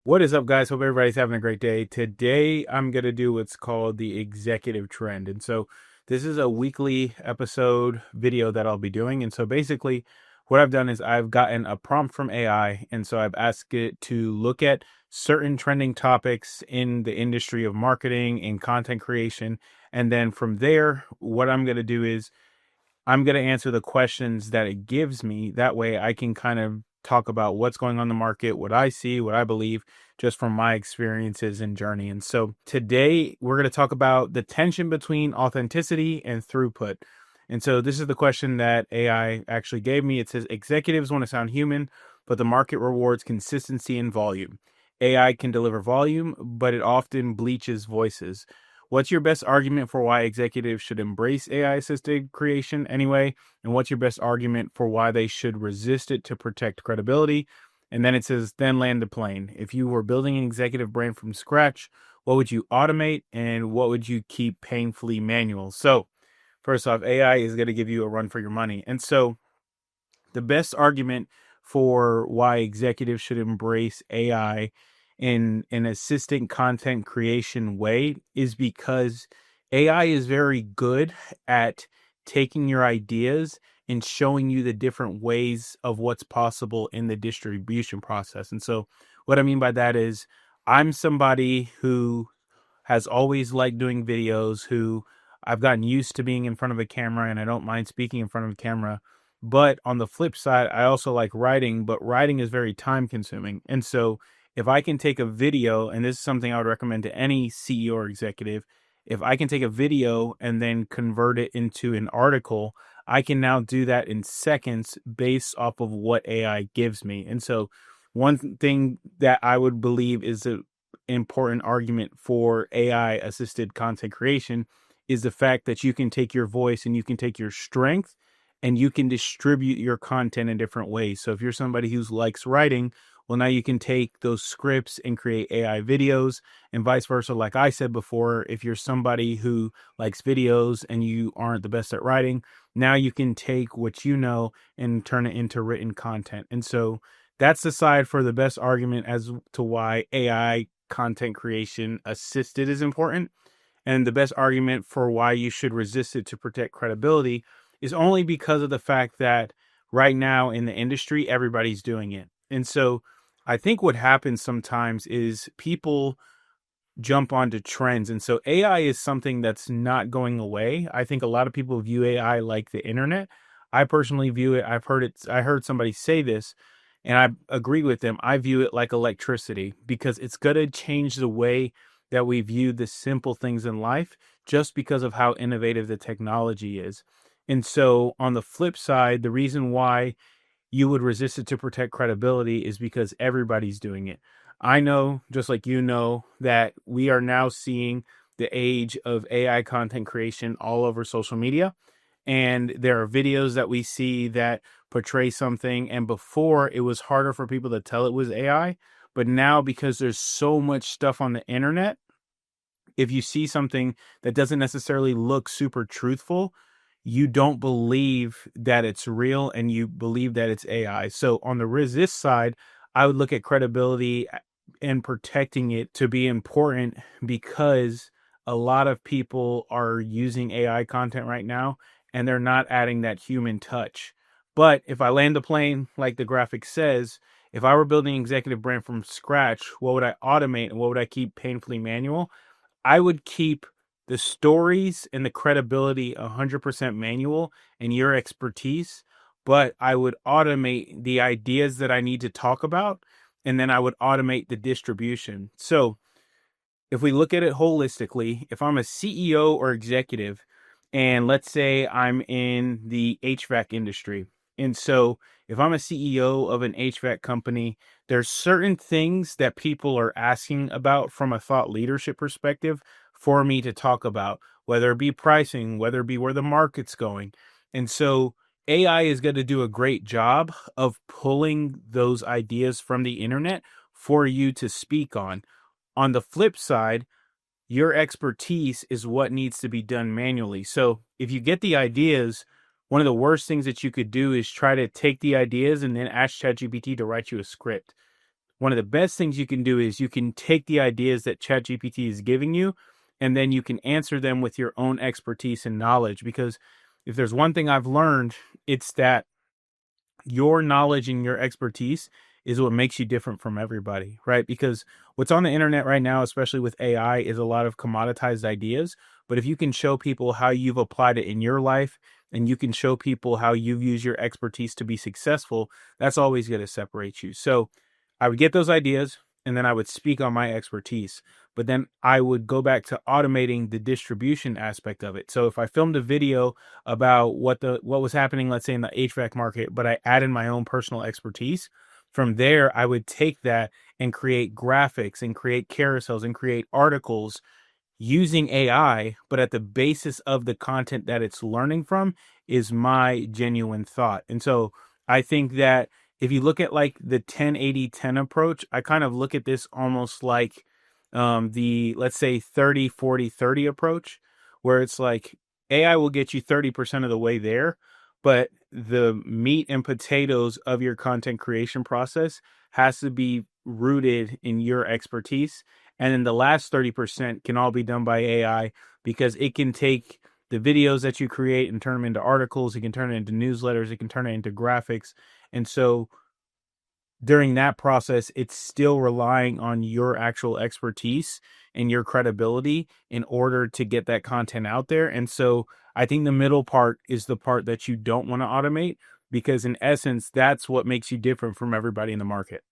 What is up, guys? Hope everybody's having a great day. Today, I'm going to do what's called the executive trend. And so, this is a weekly episode video that I'll be doing. And so, basically, what I've done is I've gotten a prompt from AI. And so, I've asked it to look at certain trending topics in the industry of marketing and content creation. And then from there, what I'm going to do is I'm going to answer the questions that it gives me. That way I can kind of talk about what's going on in the market, what I see, what I believe, just from my experiences and journey. And so today we're going to talk about the tension between authenticity and throughput. And so this is the question that AI actually gave me. It says executives want to sound human, but the market rewards consistency and volume. AI can deliver volume, but it often bleaches voices. What's your best argument for why executives should embrace AI assisted creation anyway? And what's your best argument for why they should resist it to protect credibility? And then it says, then land the plane. If you were building an executive brand from scratch, what would you automate and what would you keep painfully manual? So, first off, AI is going to give you a run for your money. And so, the best argument for why executives should embrace AI in an assistant content creation way is because AI is very good at taking your ideas and showing you the different ways of what's possible in the distribution process. And so, what I mean by that is, I'm somebody who has always liked doing videos, who I've gotten used to being in front of a camera and I don't mind speaking in front of a camera. But on the flip side, I also like writing, but writing is very time consuming. And so if I can take a video, and this is something I would recommend to any CEO or executive, if I can take a video and then convert it into an article, I can now do that in seconds based off of what AI gives me. And so one thing that I would believe is an important argument for AI assisted content creation is the fact that you can take your voice and you can take your strength and you can distribute your content in different ways. So if you're somebody who likes writing, well, now you can take those scripts and create AI videos, and vice versa. Like I said before, if you're somebody who likes videos and you aren't the best at writing, now you can take what you know and turn it into written content. And so that's the side for the best argument as to why AI content creation assisted is important. And the best argument for why you should resist it to protect credibility is only because of the fact that right now in the industry, everybody's doing it. And so I think what happens sometimes is people jump onto trends. And so AI is something that's not going away. I think a lot of people view AI like the internet. I personally view it, I heard somebody say this, and I agree with them. I view it like electricity because it's going to change the way that we view the simple things in life just because of how innovative the technology is. And so, on the flip side, the reason why you would resist it to protect credibility is because everybody's doing it. I know, just like you know, that we are now seeing the age of AI content creation all over social media. And there are videos that we see that portray something. And before, it was harder for people to tell it was AI. But now, because there's so much stuff on the internet, if you see something that doesn't necessarily look super truthful, you don't believe that it's real and you believe that it's AI. So on the resist side, I would look at credibility and protecting it to be important because a lot of people are using AI content right now and they're not adding that human touch. But if I land the plane, like the graphic says, if I were building an executive brand from scratch, what would I automate and what would I keep painfully manual? I would keep the stories and the credibility 100% manual and your expertise, but I would automate the ideas that I need to talk about, and then I would automate the distribution. So if we look at it holistically, if I'm a CEO or executive, and let's say I'm in the HVAC industry, and so if I'm a CEO of an HVAC company, there's certain things that people are asking about from a thought leadership perspective for me to talk about, whether it be pricing, whether it be where the market's going. And so AI is going to do a great job of pulling those ideas from the internet for you to speak on the flip side, your expertise is what needs to be done manually. So if you get the ideas, one of the worst things that you could do is try to take the ideas and then ask ChatGPT to write you a script. one of the best things you can do is you can take the ideas that ChatGPT is giving you, and then you can answer them with your own expertise and knowledge. Because if there's one thing I've learned, it's that your knowledge and your expertise is what makes you different from everybody, right? Because what's on the internet right now, especially with AI, is a lot of commoditized ideas. But if you can show people how you've applied it in your life, and you can show people how you've used your expertise to be successful, that's always going to separate you. So I would get those ideas, and then I would speak on my expertise. But then I would go back to automating the distribution aspect of it. So if I filmed a video about what was happening, let's say in the HVAC market, but I added my own personal expertise, from there I would take that and create graphics and create carousels and create articles using AI, but at the basis of the content that it's learning from is my genuine thought. And so I think that if you look at like the 10-80-10 approach, I kind of look at this almost like the, let's say, 30-40-30 approach, where it's like AI will get you 30% of the way there, but the meat and potatoes of your content creation process has to be rooted in your expertise. And then the last 30% can all be done by AI, because it can take the videos that you create and turn them into articles. It can turn it into newsletters. It can turn it into graphics. And so during that process, it's still relying on your actual expertise and your credibility in order to get that content out there. And so I think the middle part is the part that you don't want to automate, because in essence, that's what makes you different from everybody in the market.